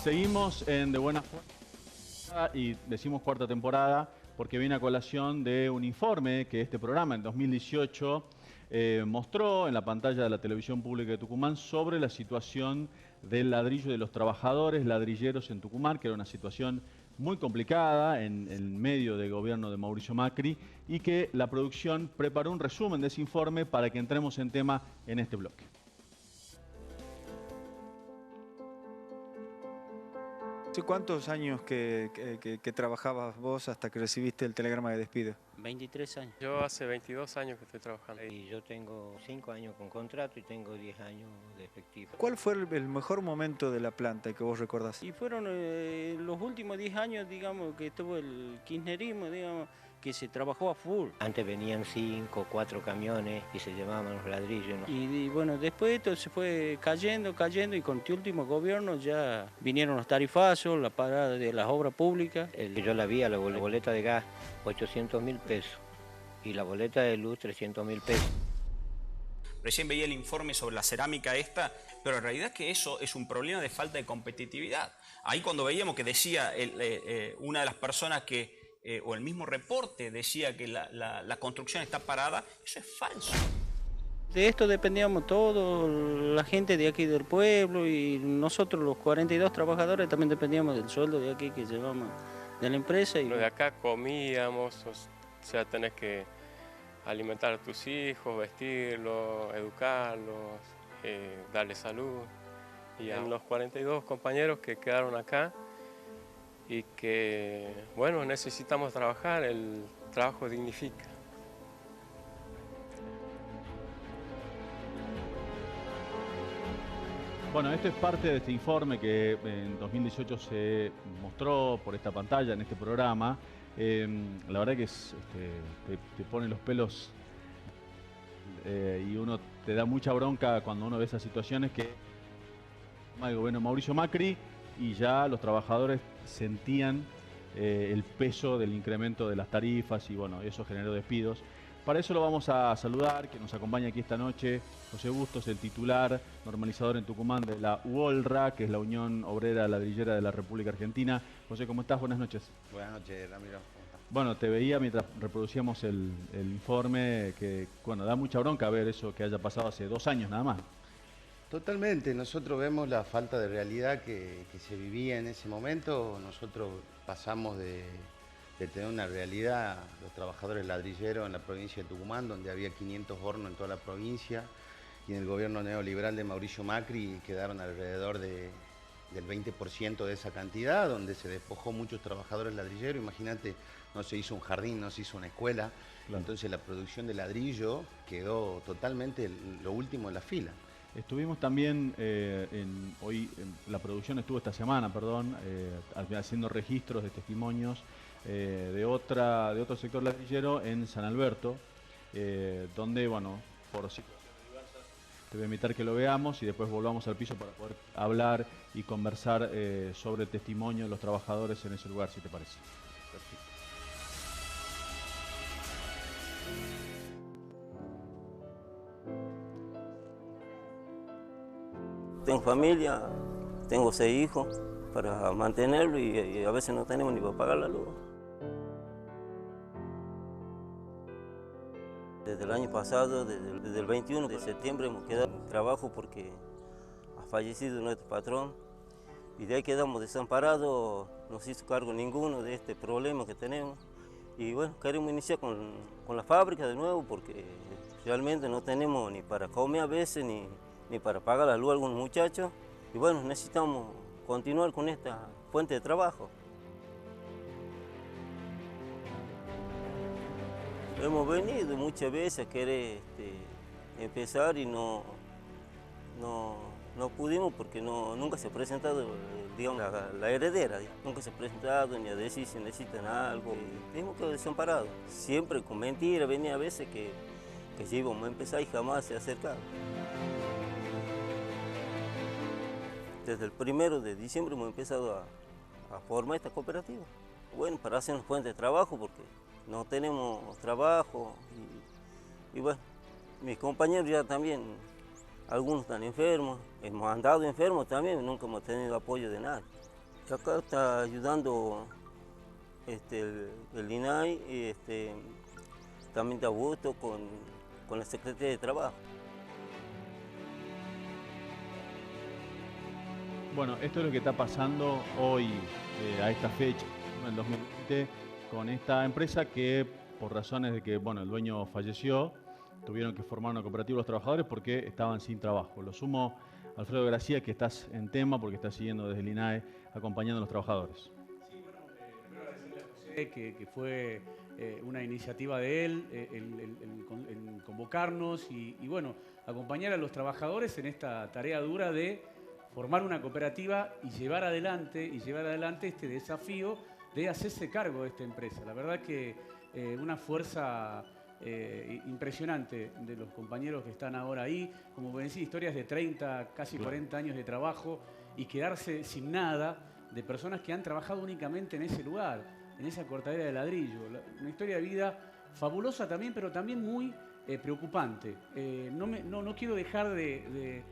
Seguimos en De Buena Fuerza y decimos cuarta temporada porque viene a colación de un informe que este programa en 2018 mostró en la pantalla de la televisión pública de Tucumán sobre la situación del ladrillo de los trabajadores ladrilleros en Tucumán, que era una situación muy complicada en medio del gobierno de Mauricio Macri, y que la producción preparó un resumen de ese informe para que entremos en tema en este bloque. ¿Hace cuántos años que trabajabas vos hasta que recibiste el telegrama de despido? 23 años. Yo hace 22 años que estoy trabajando. Y yo tengo 5 años con contrato y tengo 10 años de efectivo. ¿Cuál fue el mejor momento de la planta que vos recordás? Y fueron los últimos 10 años, digamos, que estuvo el kirchnerismo, digamos, que se trabajó a full. Antes venían 5 o 4 camiones y se llevaban los ladrillos, ¿no? Y bueno, después esto se fue cayendo y con este último gobierno ya vinieron los tarifazos, la parada de las obras públicas. Yo la vi a la boleta de gas, 800.000 pesos. Y la boleta de luz, 300.000 pesos. Recién veía el informe sobre la cerámica esta, pero en realidad que eso es un problema de falta de competitividad. Ahí cuando veíamos que decía una de las personas que, o el mismo reporte decía que la construcción está parada, eso es falso. De esto dependíamos todos, la gente de aquí del pueblo y nosotros los 42 trabajadores también dependíamos del sueldo de aquí que llevamos de la empresa. Lo de acá comíamos, o sea, tenés que alimentar a tus hijos, vestirlos, educarlos, darles salud. Y a los 42 compañeros que quedaron acá y que, bueno, necesitamos trabajar, el trabajo dignifica. Bueno, esto es parte de este informe que en 2018 se mostró por esta pantalla en este programa. La verdad que te pone los pelos y uno te da mucha bronca cuando uno ve esas situaciones que el gobierno de Mauricio Macri y ya los trabajadores sentían el peso del incremento de las tarifas y bueno, eso generó despidos. Para eso lo vamos a saludar, que nos acompaña aquí esta noche, José Bustos, el titular normalizador en Tucumán de la UOLRA, que es la Unión Obrera Ladrillera de la República Argentina. José, ¿cómo estás? Buenas noches. Buenas noches, Ramiro. ¿Cómo estás? Bueno, te veía mientras reproducíamos el informe, que bueno, da mucha bronca ver eso que haya pasado hace 2 años nada más. Totalmente, nosotros vemos la falta de realidad que se vivía en ese momento. Nosotros pasamos de tener una realidad, los trabajadores ladrilleros en la provincia de Tucumán, donde había 500 hornos en toda la provincia, y en el gobierno neoliberal de Mauricio Macri quedaron alrededor del 20% de esa cantidad, donde se despojó muchos trabajadores ladrilleros. Imagínate, no se hizo un jardín, no se hizo una escuela, claro. Entonces la producción de ladrillo quedó totalmente lo último de la fila. Estuvimos también, la producción estuvo esta semana, haciendo registros de testimonios de otro sector ladrillero en San Alberto, donde, bueno, por situaciones diversas, te voy a invitar que lo veamos y después volvamos al piso para poder hablar y conversar sobre el testimonio de los trabajadores en ese lugar, si te parece. Perfecto. Tengo familia, tengo 6 hijos para mantenerlo y a veces no tenemos ni para pagar la luz. Desde el año pasado, desde el 21 de septiembre, hemos quedado sin trabajo porque ha fallecido nuestro patrón y de ahí quedamos desamparados, no se hizo cargo ninguno de este problema que tenemos. Y bueno, queremos iniciar con la fábrica de nuevo porque realmente no tenemos ni para comer a veces ni para pagar la luz a algunos muchachos. Y bueno, necesitamos continuar con esta fuente de trabajo. Hemos venido muchas veces a querer empezar y no pudimos porque nunca se ha presentado, digamos, la heredera. Nunca se ha presentado ni a decir si necesitan algo. Y tenemos que desamparados. Siempre con mentiras, venía a veces que ya íbamos a empezar y jamás se acercaron. Desde el 1 de diciembre hemos empezado a formar esta cooperativa. Bueno, para hacer una fuente de trabajo porque no tenemos trabajo y bueno, mis compañeros ya también, algunos están enfermos, hemos andado enfermos también, nunca hemos tenido apoyo de nadie. Acá está ayudando el INAI y también de Augusto con la Secretaría de Trabajo. Bueno, esto es lo que está pasando hoy, a esta fecha, en el 2020, con esta empresa que, por razones de que el dueño falleció, tuvieron que formar una cooperativa los trabajadores porque estaban sin trabajo. Lo sumo, Alfredo Gracia, que estás en tema porque estás siguiendo desde el INAE, acompañando a los trabajadores. Sí, bueno, primero agradecerle a José que fue una iniciativa de él, en convocarnos y acompañar a los trabajadores en esta tarea dura de formar una cooperativa y llevar adelante este desafío de hacerse cargo de esta empresa. La verdad que una fuerza impresionante de los compañeros que están ahora ahí, como ven, historias de 30, casi 40 años de trabajo y quedarse sin nada de personas que han trabajado únicamente en ese lugar, en esa cortadera de ladrillo. Una historia de vida fabulosa también, pero también muy preocupante. No quiero dejar de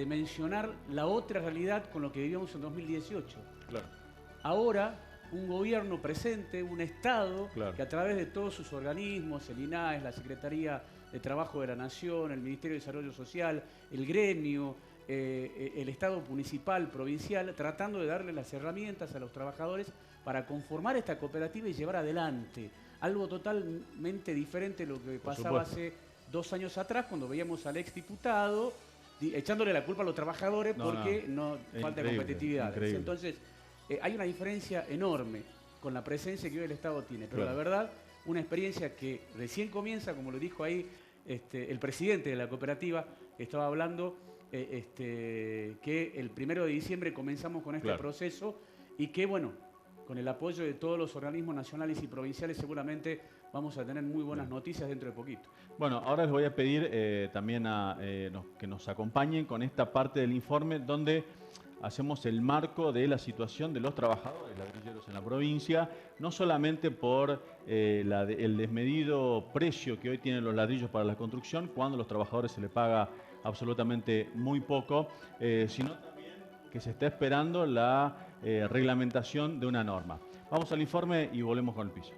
mencionar la otra realidad con lo que vivíamos en 2018. Claro. Ahora, un gobierno presente, un Estado, claro, que a través de todos sus organismos, el INAES, la Secretaría de Trabajo de la Nación, el Ministerio de Desarrollo Social, el gremio, el Estado municipal, provincial, tratando de darle las herramientas a los trabajadores para conformar esta cooperativa y llevar adelante algo totalmente diferente de lo que pasaba hace 2 años atrás, cuando veíamos al exdiputado echándole la culpa a los trabajadores porque no falta competitividad. Increíble. Entonces, hay una diferencia enorme con la presencia que hoy el Estado tiene, pero claro, la verdad, una experiencia que recién comienza, como lo dijo ahí el presidente de la cooperativa, estaba hablando que el 1 de diciembre comenzamos con este proceso y que, con el apoyo de todos los organismos nacionales y provinciales seguramente vamos a tener muy buenas noticias dentro de poquito. Bueno, ahora les voy a pedir también que nos acompañen con esta parte del informe donde hacemos el marco de la situación de los trabajadores ladrilleros en la provincia, no solamente por el desmedido precio que hoy tienen los ladrillos para la construcción, cuando a los trabajadores se les paga absolutamente muy poco, sino también que se está esperando la reglamentación de una norma. Vamos al informe y volvemos con el piso.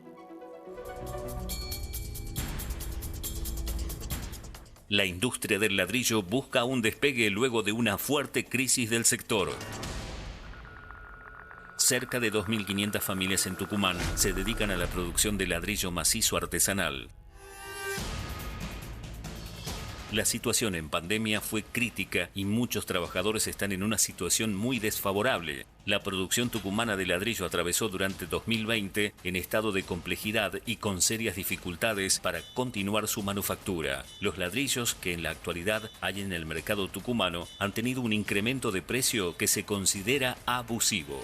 La industria del ladrillo busca un despegue luego de una fuerte crisis del sector. Cerca de 2.500 familias en Tucumán se dedican a la producción de ladrillo macizo artesanal. La situación en pandemia fue crítica y muchos trabajadores están en una situación muy desfavorable. La producción tucumana de ladrillo atravesó durante 2020 en estado de complejidad y con serias dificultades para continuar su manufactura. Los ladrillos que en la actualidad hay en el mercado tucumano han tenido un incremento de precio que se considera abusivo.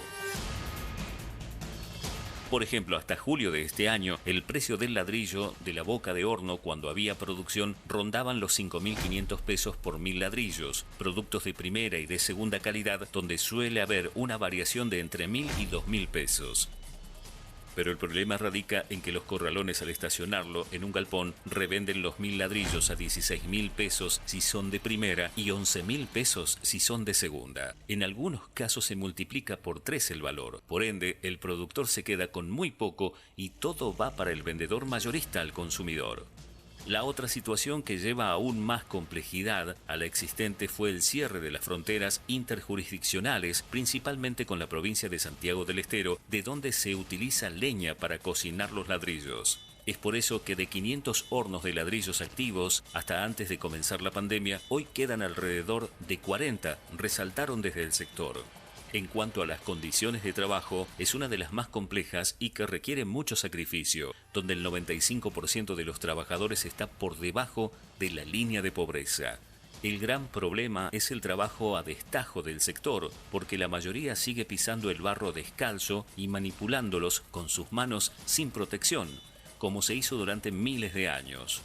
Por ejemplo, hasta julio de este año, el precio del ladrillo de la boca de horno cuando había producción rondaban los 5.500 pesos por 1.000 ladrillos, productos de primera y de segunda calidad donde suele haber una variación de entre 1.000 y 2.000 pesos. Pero el problema radica en que los corralones al estacionarlo en un galpón revenden los 1.000 ladrillos a 16.000 pesos si son de primera y 11.000 pesos si son de segunda. En algunos casos se multiplica por 3 el valor. Por ende, el productor se queda con muy poco y todo va para el vendedor mayorista al consumidor. La otra situación que lleva aún más complejidad a la existente fue el cierre de las fronteras interjurisdiccionales, principalmente con la provincia de Santiago del Estero, de donde se utiliza leña para cocinar los ladrillos. Es por eso que de 500 hornos de ladrillos activos, hasta antes de comenzar la pandemia, hoy quedan alrededor de 40, resaltaron desde el sector. En cuanto a las condiciones de trabajo, es una de las más complejas y que requiere mucho sacrificio, donde el 95% de los trabajadores está por debajo de la línea de pobreza. El gran problema es el trabajo a destajo del sector, porque la mayoría sigue pisando el barro descalzo y manipulándolos con sus manos sin protección, como se hizo durante miles de años.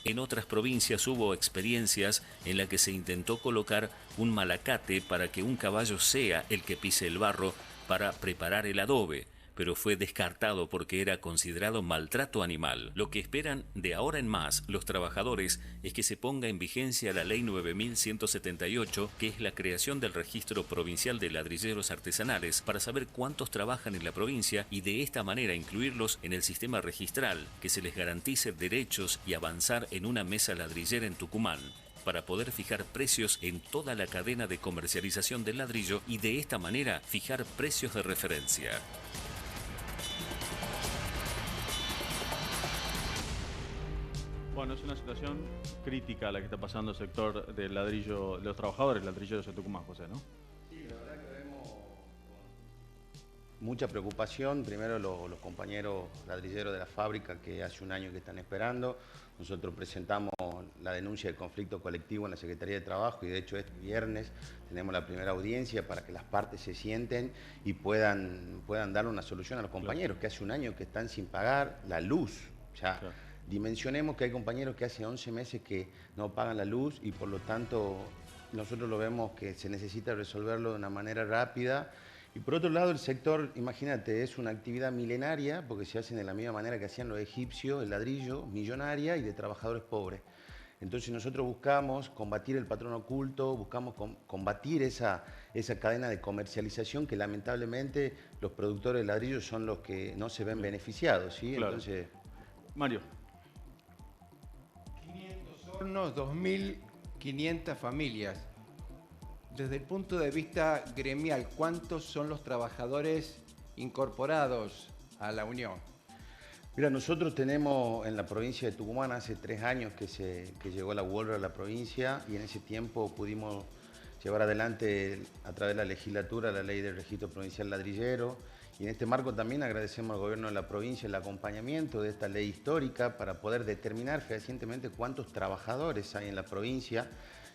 En otras provincias hubo experiencias en las que se intentó colocar un malacate para que un caballo sea el que pise el barro para preparar el adobe, pero fue descartado porque era considerado maltrato animal. Lo que esperan de ahora en más los trabajadores es que se ponga en vigencia la Ley 9178, que es la creación del Registro Provincial de Ladrilleros Artesanales, para saber cuántos trabajan en la provincia y de esta manera incluirlos en el sistema registral, que se les garantice derechos y avanzar en una mesa ladrillera en Tucumán, para poder fijar precios en toda la cadena de comercialización del ladrillo y de esta manera fijar precios de referencia. Bueno, es una situación crítica la que está pasando el sector del ladrillo, de los trabajadores ladrilleros de Tucumán, José, ¿no? Sí, la verdad que vemos mucha preocupación. Primero los compañeros ladrilleros de la fábrica que hace un año que están esperando. Nosotros presentamos la denuncia de conflicto colectivo en la Secretaría de Trabajo y de hecho este viernes tenemos la primera audiencia para que las partes se sienten y puedan dar una solución a los compañeros que hace un año que están sin pagar la luz. Dimensionemos que hay compañeros que hace 11 meses que no pagan la luz y por lo tanto nosotros lo vemos que se necesita resolverlo de una manera rápida. Y por otro lado el sector, imagínate, es una actividad milenaria porque se hacen de la misma manera que hacían los egipcios, el ladrillo, millonaria y de trabajadores pobres. Entonces nosotros buscamos combatir el patrón oculto, buscamos combatir esa cadena de comercialización que lamentablemente los productores de ladrillos son los que no se ven beneficiados, ¿sí? Claro. Entonces, Mario. 500 hornos, 2.500 familias. Desde el punto de vista gremial, ¿cuántos son los trabajadores incorporados a la Unión? Mira, nosotros tenemos en la provincia de Tucumán hace 3 años que llegó la huelga a la provincia y en ese tiempo pudimos llevar adelante a través de la legislatura la ley del registro provincial ladrillero y en este marco también agradecemos al gobierno de la provincia el acompañamiento de esta ley histórica para poder determinar fehacientemente cuántos trabajadores hay en la provincia,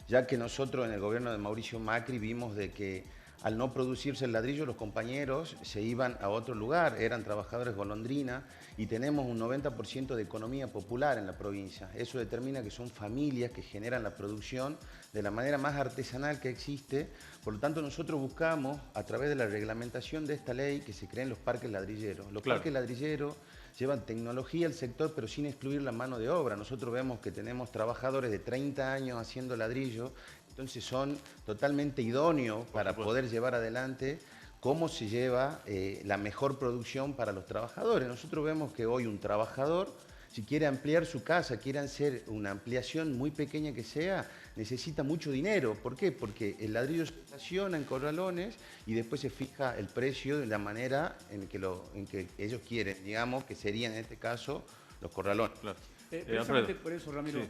ya que nosotros en el gobierno de Mauricio Macri vimos de que al no producirse el ladrillo los compañeros se iban a otro lugar, eran trabajadores golondrina y tenemos un 90% de economía popular en la provincia. Eso determina que son familias que generan la producción de la manera más artesanal que existe. Por lo tanto nosotros buscamos a través de la reglamentación de esta ley que se creen los parques ladrilleros. Los parques ladrilleros llevan tecnología al sector, pero sin excluir la mano de obra. Nosotros vemos que tenemos trabajadores de 30 años haciendo ladrillo, entonces son totalmente idóneos para poder llevar adelante cómo se lleva la mejor producción para los trabajadores. Nosotros vemos que hoy un trabajador, si quiere ampliar su casa, quiere hacer una ampliación muy pequeña que sea, necesita mucho dinero. ¿Por qué? Porque el ladrillo se estaciona en corralones y después se fija el precio de la manera en que ellos quieren, digamos, que serían en este caso los corralones. Claro. Precisamente por eso, Ramiro,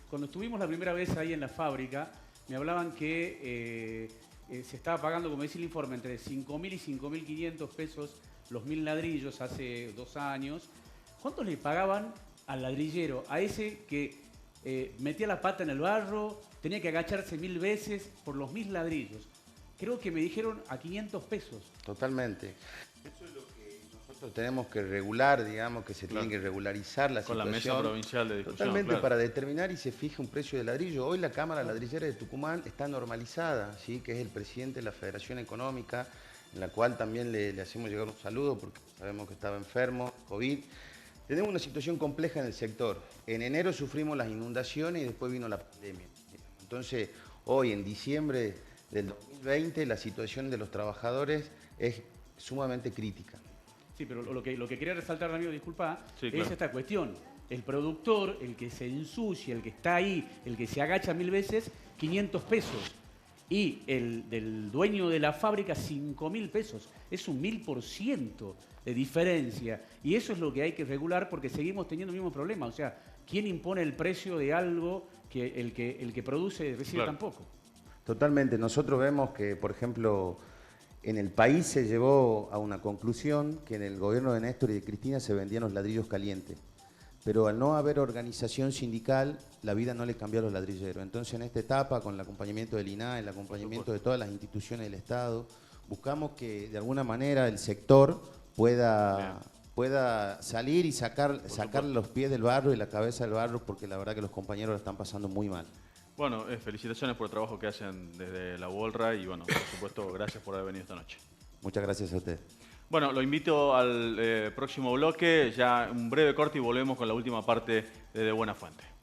cuando estuvimos la primera vez ahí en la fábrica, me hablaban que se estaba pagando, como decía el informe, entre 5.000 y 5.500 pesos los 1.000 ladrillos hace 2 años. ¿Cuánto le pagaban al ladrillero, a ese que metía la pata en el barro, tenía que agacharse 1000 veces por los 1000 ladrillos? Creo que me dijeron a 500 pesos. Totalmente. Eso es lo que nosotros tenemos que regular, digamos, que se tiene que regularizar la situación. Con la mesa provincial de discusión. Totalmente, para determinar y se fija un precio de ladrillo. Hoy la Cámara Ladrillera de Tucumán está normalizada, ¿sí? Que es el presidente de la Federación Económica, en la cual también le hacemos llegar un saludo porque sabemos que estaba enfermo, COVID. Tenemos una situación compleja en el sector. En enero sufrimos las inundaciones y después vino la pandemia. Entonces, hoy en diciembre del 2020, la situación de los trabajadores es sumamente crítica. Sí, pero lo que quería resaltar, Ramiro, disculpa, es esta cuestión. El productor, el que se ensucia, el que está ahí, el que se agacha 1000 veces, 500 pesos. Y el del dueño de la fábrica, 5.000 pesos. Es un 1000% de diferencia. Y eso es lo que hay que regular porque seguimos teniendo el mismo problema. O sea, ¿quién impone el precio de algo que el que produce recibe tan poco? Totalmente. Nosotros vemos que, por ejemplo, en el país se llegó a una conclusión que en el gobierno de Néstor y de Cristina se vendían los ladrillos calientes. Pero al no haber organización sindical, la vida no le cambió a los ladrilleros. Entonces, en esta etapa, con el acompañamiento del INAE, el acompañamiento de todas las instituciones del Estado, buscamos que de alguna manera el sector pueda salir y sacar los pies del barro y la cabeza del barro, porque la verdad que los compañeros lo están pasando muy mal. Bueno, felicitaciones por el trabajo que hacen desde la UOLRA y bueno, por supuesto, gracias por haber venido esta noche. Muchas gracias a usted. Bueno, lo invito al próximo bloque, ya un breve corte y volvemos con la última parte de Buena Fuente.